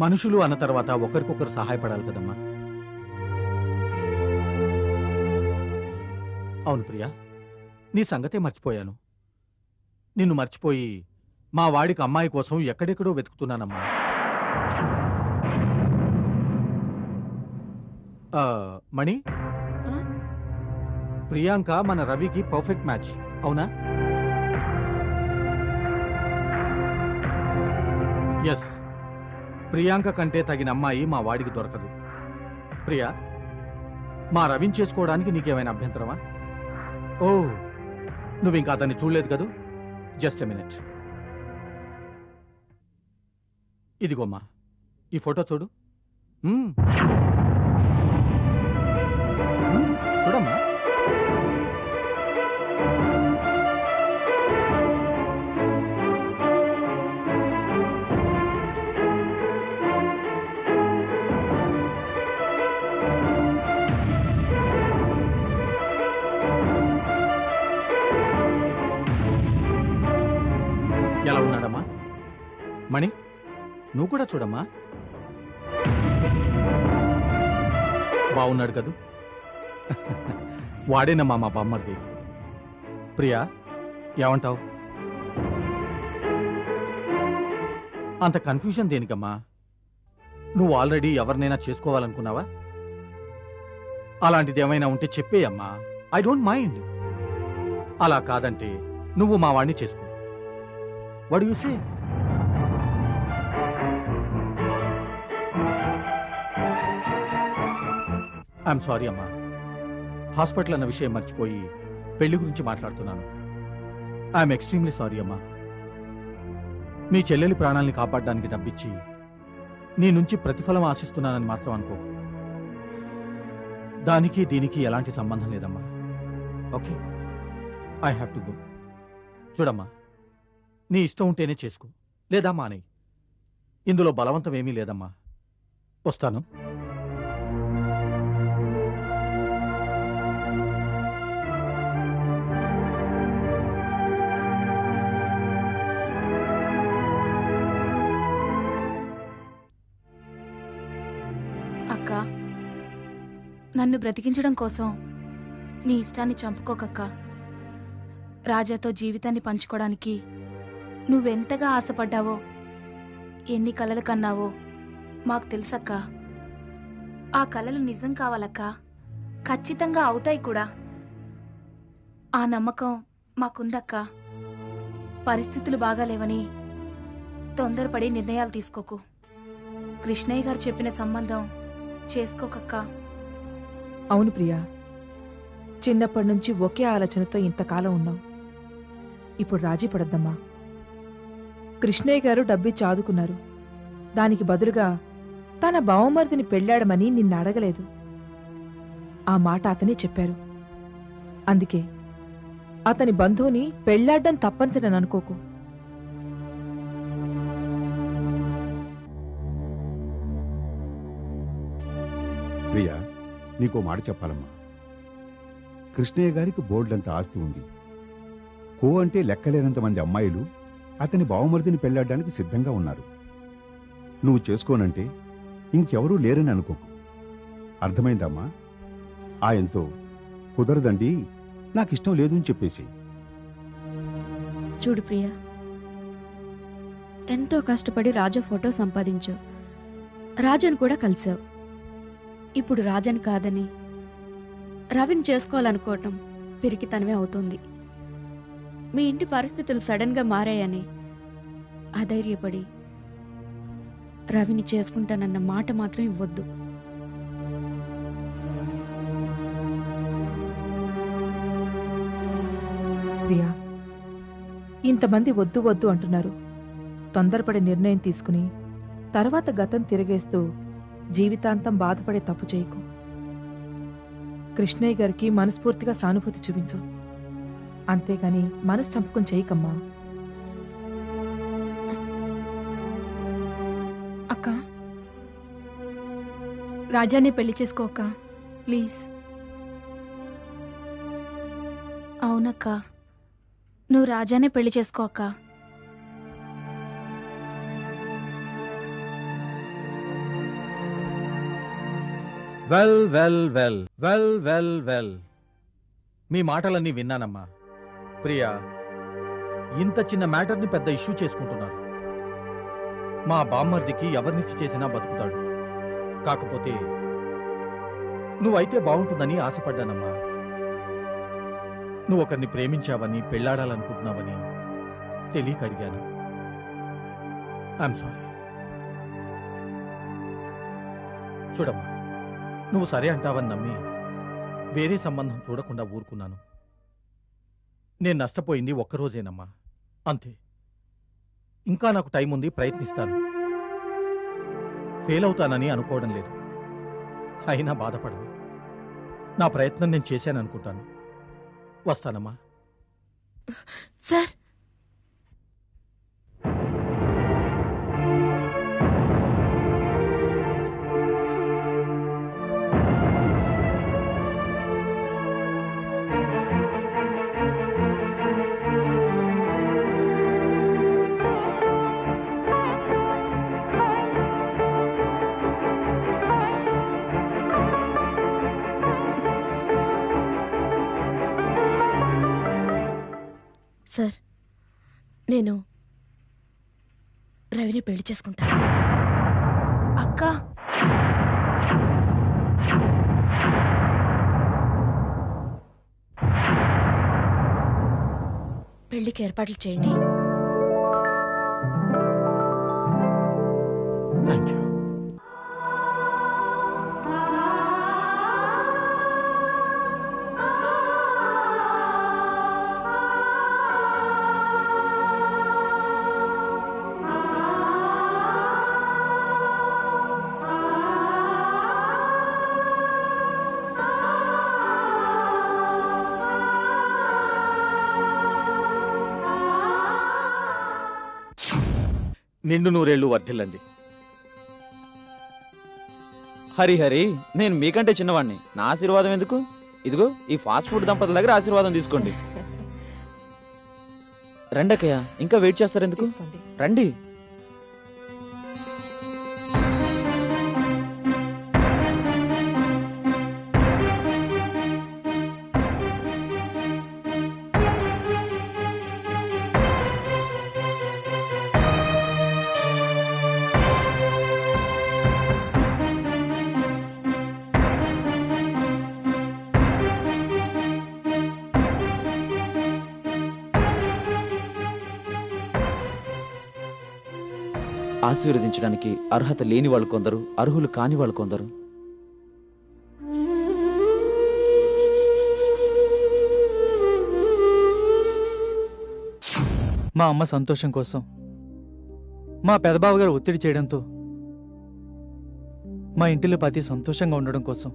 మనుషులు అన్న తర్వాత ఒకరికొకరు సహాయపడాలి కదమ్మా. అవును ప్రియా, నీ సంగతే మర్చిపోయాను. నిన్ను మర్చిపోయి మా వాడికి అమ్మాయి కోసం ఎక్కడెక్కడో వెతుకుతున్నానమ్మా. మణి, ప్రియాంక మన రవికి పర్ఫెక్ట్ మ్యాచ్, అవునా? ఎస్, ప్రియాంక కంటే తగిన అమ్మాయి మా వాడికి దొరకదు. ప్రియా, మా రవిని చేసుకోవడానికి నీకేమైనా అభ్యంతరమా? ఓ, నువ్వు ఇంకా అతన్ని చూడలేదు కదూ? Just a minute. ఇదిగోమ్మా, ఈ ఫోటో చూడు. చూడమ్మా. ఎలా ఉన్నాడమ్మా? మణి, నువ్వు కూడా చూడమ్మా. బాగున్నాడు కదూ? వాడేనమ్మా మా బామ్మర్ది. ప్రియా, ఏమంటావు? అంత కన్ఫ్యూజన్ దేనికమ్మా? నువ్వు ఆల్రెడీ ఎవరినైనా చేసుకోవాలనుకున్నావా? అలాంటిది ఏమైనా ఉంటే చెప్పేయమ్మా, ఐ డోంట్ మైండ్. అలా కాదంటే నువ్వు మా వాడిని చేసుకో. What do you say? I'm sorry అమ్మా, హాస్పిటల్ అన్న విషయం మర్చిపోయి పెళ్లి గురించి మాట్లాడుతున్నాను. ఐఎమ్ ఎక్స్ట్రీమ్లీ సారీ అమ్మా. మీ చెల్లెలి ప్రాణాల్ని కాపాడడానికి తప్పించి నీ నుంచి ప్రతిఫలం ఆశిస్తున్నానని మాత్రం అనుకోకు. దానికి దీనికి ఎలాంటి సంబంధం లేదమ్మా. Okay, I have to go. చూడమ్మా, నీ ఇష్టం ఉంటేనే చేసుకో, లేదా మానేయ్. ఇందులో బలవంతం ఏమీ లేదమ్మా. వస్తాను. అక్క, నన్ను బ్రతికించడం కోసం నీ ఇష్టాన్ని చంపుకోకక్క. రాజాతో జీవితాన్ని పంచుకోవడానికి నువ్వెంతగా ఆశపడ్డావో, ఎన్ని కలలు కన్నావో మాకు తెలుసక్క. ఆ కలలు నిజం కావాలక్క, ఖచ్చితంగా అవుతాయి కూడా. ఆ నమ్మకం మాకుందక్క. పరిస్థితులు బాగాలేవని తొందరపడి నిర్ణయాలు తీసుకోకు. కృష్ణయ్య గారు చెప్పిన సంబంధం చేసుకోకక్క. అవును ప్రియా, చిన్నప్పటి నుంచి ఒకే ఆలోచనతో ఇంతకాలం ఉన్నావు. ఇప్పుడు రాజీ పడద్దమ్మా. కృష్ణయ్య గారు డబ్బిచ్చి ఆదుకున్నారు. దానికి బదులుగా తన బావమరిదిని పెళ్ళాడమని నిన్ను అడగలేదు. ఆ మాట అతనే చెప్పారు. అందుకే అతని బంధువుని పెళ్ళాడ్డం తప్పనిసరని అనుకోకు. ప్రియా, నీకో మాట చెప్పాలమ్మా. కృష్ణయ్య గారికి బోర్డులంత ఆస్తి ఉంది. కో అంటే లెక్కలేనంత మంది అమ్మాయిలు అతని బావమరిదిని పెళ్లాడడానికి సిద్ధంగా ఉన్నారు. నువ్వు చేసుకోనంటే ఇంకెవరూ లేరని అనుకోకు. అర్థమైందమ్మా? ఆయనతో కుదరదండి, నాకిష్టం లేదు అని చెప్పేసి. చూడు ప్రియా, ఎంతో కష్టపడి రాజా ఫోటో సంపాదించావు. రాజాను కూడా కలిసావు. ఇప్పుడు రాజాని కాదని రవిని చేసుకోవాలనుకోవటం పిరికితనమే అవుతుంది. మీ ఇంటి పరిస్థితులు సడన్గా మారాయని అధైర్యపడి రవిని చేసుకుంటానన్న మాట మాత్రం ఇవ్వద్దు. ప్రియా, ఇంతమంది వద్దు వద్దు అంటున్నారు. తొందరపడి నిర్ణయం తీసుకుని తర్వాత గతం తిరిగేస్తూ జీవితాంతం బాధపడే తప్పు చేయకు. కృష్ణయ్య గారికి మనస్ఫూర్తిగా సానుభూతి చూపించు. అంతేగాని మనసు చంపుకొని చేయకమ్మా. అక్క, రాజానే పెళ్లి చేసుకోక ప్లీజ్. అవునక్క, నువ్వు రాజానే పెళ్లి చేసుకోక. Well well well well well well మీ మాటలన్నీ విన్నానమ్మా. ప్రియా, ఇంత చిన్న మ్యాటర్ని పెద్ద ఇష్యూ చేసుకుంటున్నారు. మా బామ్మర్దికి ఎవరినిచ్చి చేసినా బతుకుతాడు. కాకపోతే నువ్వైతే బాగుంటుందని ఆశపడ్డానమ్మా. నువ్వు ఒకరిని ప్రేమించావని, పెళ్లాడాలనుకుంటున్నావని తెలియక అడిగాను. I'm sorry. చూడమ్మా, నువ్వు సరే అంటావని నమ్మి వేరే సంబంధం చూడకుండా ఊరుకున్నాను. నేను నష్టపోయింది ఒక్కరోజేనమ్మా, అంతే. ఇంకా నాకు టైం ఉంది, ప్రయత్నిస్తాను. ఫెయిల్ అవుతానని అనుకోవడం లేదు. అయినా బాధపడను. నా ప్రయత్నం నేను చేశాననుకుంటాను. వస్తానమ్మా. సార్, సార్, నేను రవిని పెళ్లి చేసుకుంటాను. అక్క, పెళ్లికి ఏర్పాట్లు చేయండి. Thank you. నిండు నూరేళ్లు వర్ధిల్లండి. హరి, నేను మీకంటే చిన్నవాడిని. నా ఆశీర్వాదం ఎందుకు? ఇదిగో ఈ ఫాస్ట్ ఫుడ్ దంపతుల దగ్గర ఆశీర్వాదం తీసుకోండి. రండక్కయ్య, ఇంకా వెయిట్ చేస్తారు ఎందుకు? తీసుకోండి. రండి. ఆశీర్వదించడానికి అర్హత లేని వాళ్ళు కొందరు, అర్హులు కాని వాళ్ళు కొందరు. మా అమ్మ సంతోషం కోసం మా పెదబావ గారు ఒత్తిడి చేయడంతో మా ఇంటిలో పతి సంతోషంగా ఉండడం కోసం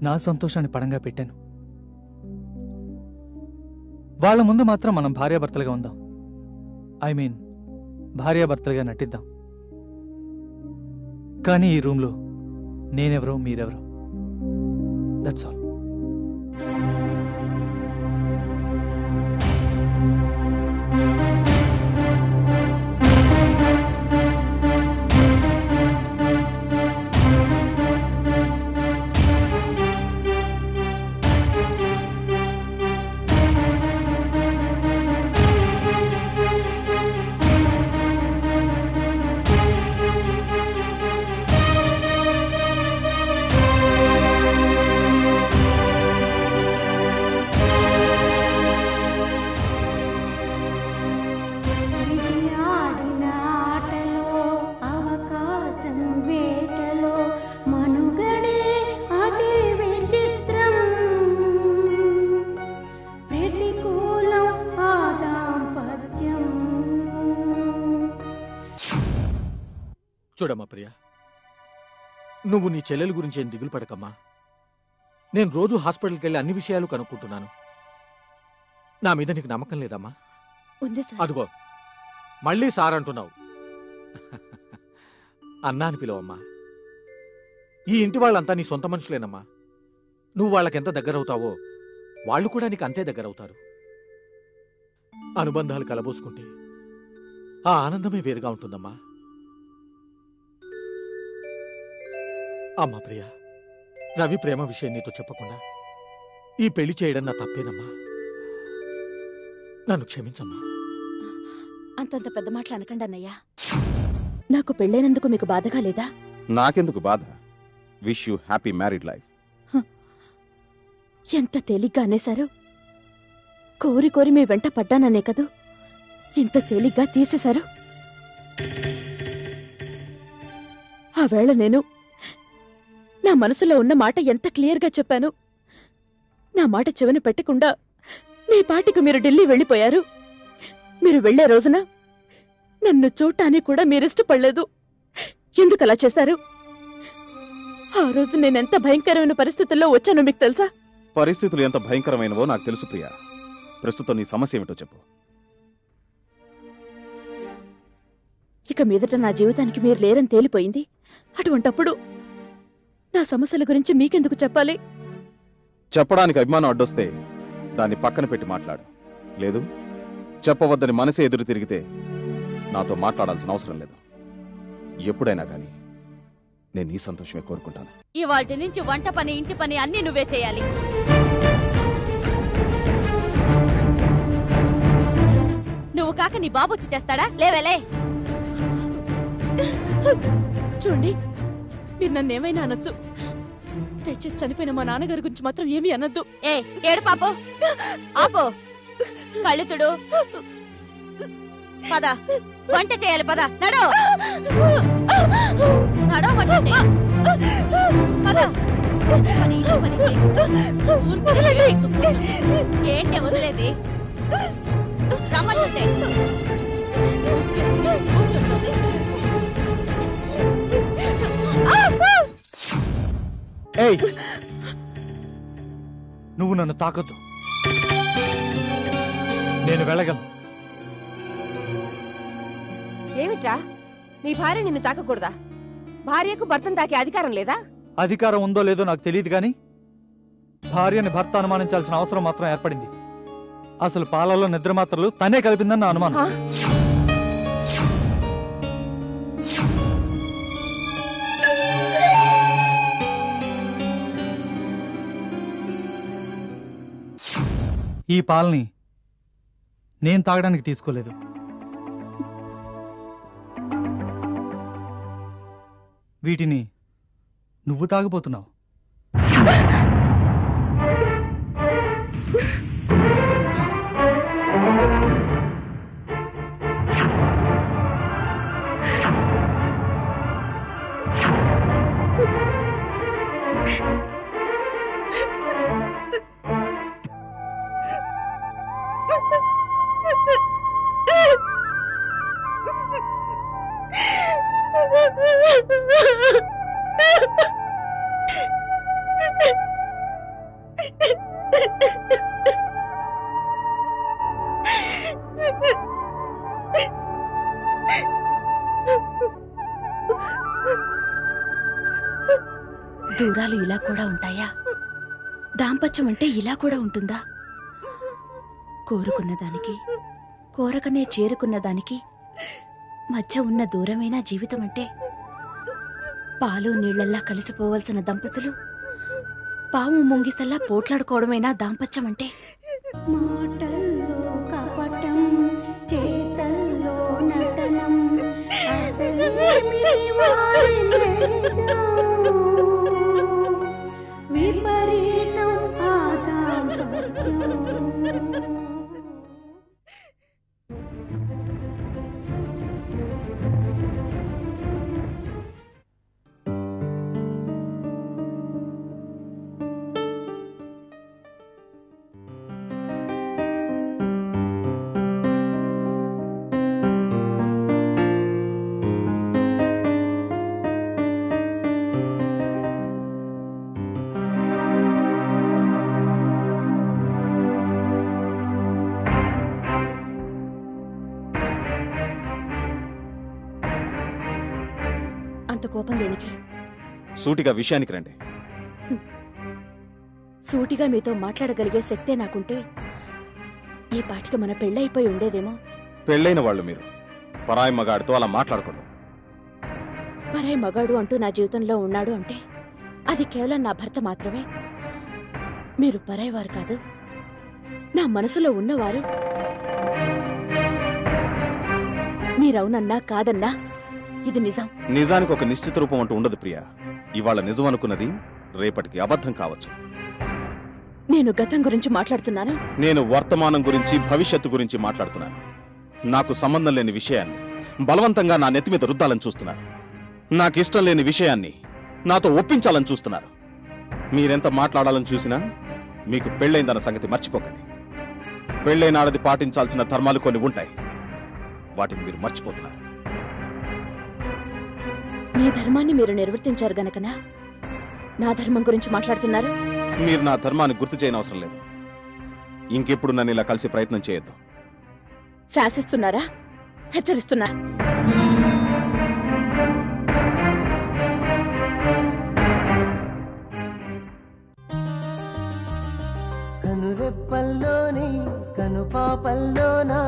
నా సంతోషాన్ని పడంగా పెట్టాను. వాళ్ళ ముందు మాత్రం మనం భార్యాభర్తలుగా ఉందాం. ఐ మీన్ భార్యాభర్తలుగా నటిద్దాం. కానీ ఈ రూమ్లో నేనెవరో మీరెవరో, దట్స్ ఆల్. చూడమ్మా ప్రియా, నువ్వు నీ చెల్లెల గురించి ఏం దిగులు పడకమ్మా. నేను రోజు హాస్పిటల్కి వెళ్ళి అన్ని విషయాలు కనుక్కుంటున్నాను. నా మీద నీకు నమ్మకం లేదమ్మా? ఉంది సార్. అదిగో మళ్ళీ సార్ అంటున్నావు. అన్నా అని పిలవమ్మా. ఈ ఇంటి వాళ్ళంతా నీ సొంత మనుషులేనమ్మా. నువ్వు వాళ్ళకెంత దగ్గరవుతావో వాళ్ళు కూడా నీకు అంతే దగ్గరవుతారు. అనుబంధాలు కలబోసుకుంటే ఆ ఆనందమే వేరుగా ఉంటుందమ్మా. అమ్మా ప్రియ, రవి ప్రేమ విషయం నీతో చెప్పకుండా ఈ పెళ్లి చేయడం నా తప్పేనమ్మా. నన్ను క్షమించమ్మా. అంతంత పెద్ద మాటలు అనకండి అన్నయ్య. నాకు పెళ్ళైనందుకు మీకు బాధగా లేదా? నాకెందుకు బాధ? Wish you happy married life. ఎంత తేలిగ్గా అనేశారు. కోరి కోరి మీ వెంట పడ్డాననే కదూ ఇంత తేలిగ్గా తీసేశారు. ఆ వేళ నేను నా మనసులో ఉన్న మాట ఎంత క్లియర్గా చెప్పాను. నా మాట చెవిన పెట్టకుండా మీ పాటికి మీరు ఢిల్లీ వెళ్ళిపోయారు. మీరు వెళ్లే రోజున నన్ను చూడటానికి కూడా మీరిష్టపడలేదు. ఎందుకు అలా చేశారు? ఆ రోజు నేనెంత భయంకరమైన పరిస్థితుల్లో వచ్చానో మీకు తెలుసా? పరిస్థితులు ఎంత భయంకరమైనవో నాకు తెలుసు ప్రియా. ప్రస్తుతం నీ సమస్య ఏమిటో చెప్పు. ఇక మీదట నా జీవితానికి మీరు లేరని తేలిపోయింది. అటువంటప్పుడు నా సమస్యల గురించి మీకెందుకు చెప్పాలి? చెప్పడానికి అభిమానం అడ్డొస్తే దాన్ని పక్కన పెట్టి మాట్లాడు. లేదు, చెప్పవద్దని మనసే ఎదురు తిరిగితే నాతో మాట్లాడాల్సిన అవసరం లేదు. ఎప్పుడైనా కానీ నేను నీ సంతోషమే కోరుకుంటాను. ఇవాల్టి నుంచి వంట పని, ఇంటి పని అన్నీ నువ్వే చేయాలి. నువ్వు కాక నీ బాబు వచ్చి చేస్తాడా? లేవేలే. చూడండి, మీరు నన్ను ఏమైనా అనొచ్చు. దయచేసి చనిపోయిన మా నాన్నగారి గురించి మాత్రం ఏమీ అనొద్దు. ఏడు పాపో, ఆపో, కళ్ళుతుడు, పద, వంట చేయాలి. పద, నడో నడో, ఏంటి వదిలేది? రమ్మంటుంటే ఏయ్, నువ్వు నన్ను తాకొద్దు. నేను వెళ్ళగలను. ఏమిట్రా, నీ భార్య నిన్ను తాకకూడదా? భార్యకు భర్తను తాకే అధికారం లేదా? అధికారం ఉందో లేదో నాకు తెలియదు కానీ భార్యని భర్త అనుమానించాల్సిన అవసరం మాత్రం ఏర్పడింది. అసలు పాలలో నిద్ర మాత్రలు తనే కలిపిందని నా అనుమానం. ఈ పాలని నేను తాగడానికి తీసుకోలేదు. వీటిని నువ్వు తాగబోతున్నావు. దూరాలు ఇలా కూడా ఉంటాయా? దాంపత్యం అంటే ఇలా కూడా ఉంటుందా? కోరుకున్న దానికి, కోరకనే చేరుకున్న దానికి మధ్య ఉన్న దూరమైన జీవితం అంటే, పాలు నీళ్లల్లా కలిసిపోవలసిన దంపతులు పాము ముంగిసల్లా పోట్లాడుకోవడమేనా దాంపత్యం అంటే? మాటల్లో కపటం, చేతల్లో నటనం, విపరీతం ఆదాంపత్యం. అంత కోపం దేనికి? సూటిగా విషయానికి రండి. సూటిగా మీతో మాట్లాడగలిగే శక్తే నాకుంటే ఈ పాటికి మన పెళ్ళైపోయి ఉండేదేమో. పెళ్ళైన వాళ్ళు మీరు పరాయి మగాడితో అలా మాట్లాడకూడదు. పరాయి మగాడు అంటూ నా జీవితంలో ఉన్నాడు అంటే అది కేవలం నా భర్త మాత్రమే. మీరు పరాయివారు కాదు, నా మనసులో ఉన్నవారు. మీరవునన్నా కాదన్నా ఇది నిజం. నిజానికి ఒక నిశ్చిత రూపం అంటూ ఉండదు ప్రియా. ఇవాళ నిజం అనుకున్నది రేపటికి అబద్ధం కావచ్చు. నేను గతం గురించి మాట్లాడుతున్నాను. నేను వర్తమానం గురించి, భవిష్యత్తు గురించి మాట్లాడుతున్నాను. నాకు సంబంధం లేని విషయాన్ని బలవంతంగా నా నెత్తి మీద రుద్దాలని చూస్తున్నారు. నాకు ఇష్టం లేని విషయాన్ని నాతో ఒప్పించాలని చూస్తున్నారు. మీరెంత మాట్లాడాలని చూసినా మీకు పెళ్ళైందన్న సంగతి మర్చిపోకండి. పెళ్ళైన ఆడది పాటించాల్సిన ధర్మాలు కొన్ని ఉంటాయి, వాటిని మీరు మర్చిపోతున్నారు. మీ ధర్మాన్ని మీరు నిర్వర్తించారు గనకనా నా ధర్మం గురించి మాట్లాడుతున్నారు? మీరు నా ధర్మాన్ని గుర్తు చేయనవసరం లేదు. ఇంకెప్పుడు నన్ను ఇలా కలిసి ప్రయత్నం చేయొద్దు. శాసిస్తున్నారా? హెచ్చరిస్తున్నా? కనురెప్పల్లోని కనుపాపల్లోనా